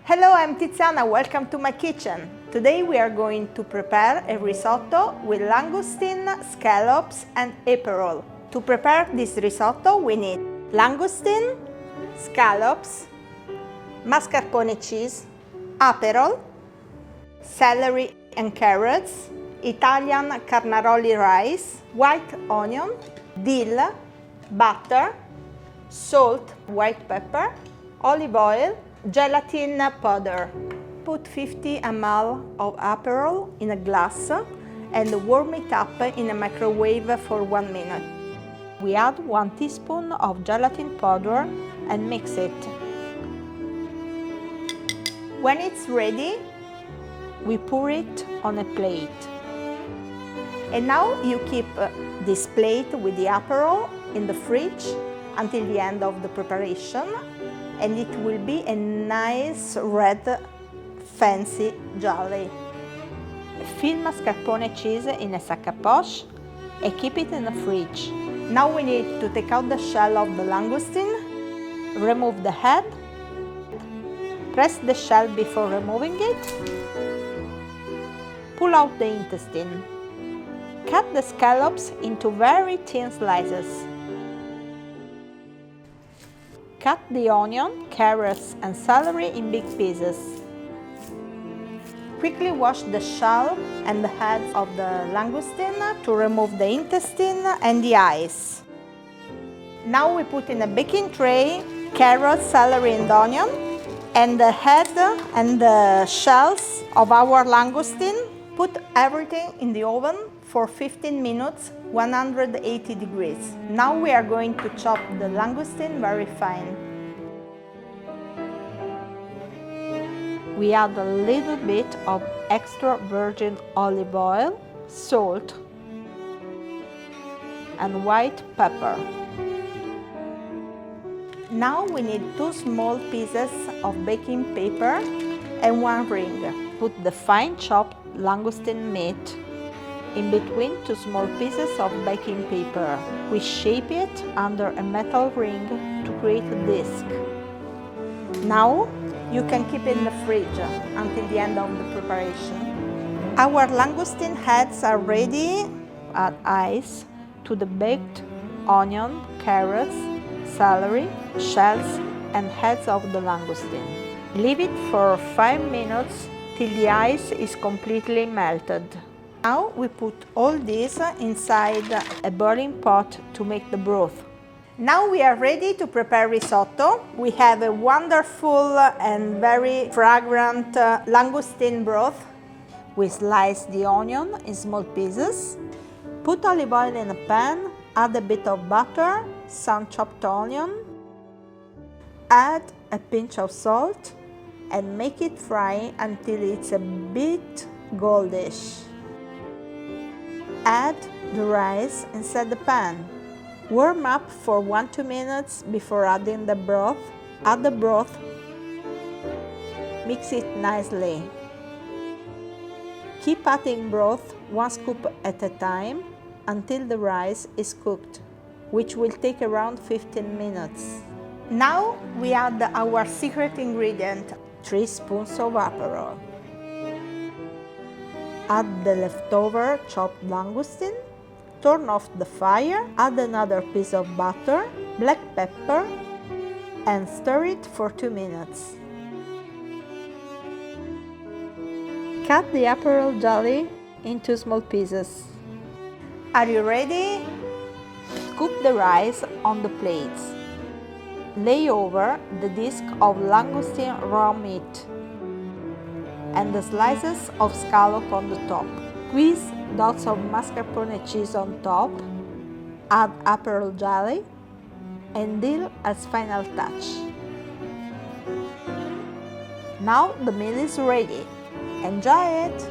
Hello, I'm Tiziana, welcome to my kitchen. Today we are going to prepare a risotto with langoustine, scallops and aperole. To prepare this risotto we need langoustine, scallops, mascarpone cheese, aperole, celery and carrots, Italian carnaroli rice, white onion, dill, butter, salt, white pepper, olive oil, gelatin powder. Put 50 ml of aperole in a glass and warm it up in a microwave for 1 minute. We add 1 teaspoon of gelatin powder and mix it. When it's ready, we pour it on a plate. And now you keep this plate with the aperole in the fridge until the end of the preparation, and it will be a nice red fancy jelly. Fill mascarpone cheese in a sac à poche and keep it in the fridge. Now we need to take out the shell of the langoustine, remove the head, press the shell before removing it, pull out the intestine. Cut the scallops into very thin slices. Cut the onion, carrots and celery in big pieces. Quickly wash the shell and the head of the langoustine to remove the intestine and the eyes. Now we put in a baking tray carrots, celery and onion, and the head and the shells of our langoustine. Put everything in the oven for 15 minutes, 180 degrees. Now we are going to chop the langoustine very fine. We add a little bit of extra virgin olive oil, salt, and white pepper. Now we need 2 small pieces of baking paper and 1 ring. Put the fine chopped langoustine meat in between 2 small pieces of baking paper. We shape it under a metal ring to create a disc. Now you can keep it in the fridge until the end of the preparation. Our langoustine heads are ready. Add ice to the baked onion, carrots, celery, shells and heads of the langoustine. Leave it for 5 minutes till the ice is completely melted. Now we put all this inside a boiling pot to make the broth. Now we are ready to prepare risotto. We have a wonderful and very fragrant langoustine broth. We slice the onion in small pieces. Put olive oil in a pan, add a bit of butter, some chopped onion, add a pinch of salt and make it fry until it's a bit goldish. Add the rice inside the pan. Warm up for 1–2 minutes before adding the broth. Add the broth. Mix it nicely. Keep adding broth 1 scoop at a time until the rice is cooked, which will take around 15 minutes. Now we add our secret ingredient, 3 spoons of aperole. Add the leftover chopped langoustine, turn off the fire, add another piece of butter, black pepper, and stir it for 2 minutes. Cut the aperole jelly into small pieces. Are you ready? Scoop the rice on the plates. Lay over the disc of langoustine raw meat and the slices of scallop on the top. Squeeze dots of mascarpone cheese on top, add aperole jelly and dill as final touch. Now the meal is ready. Enjoy it!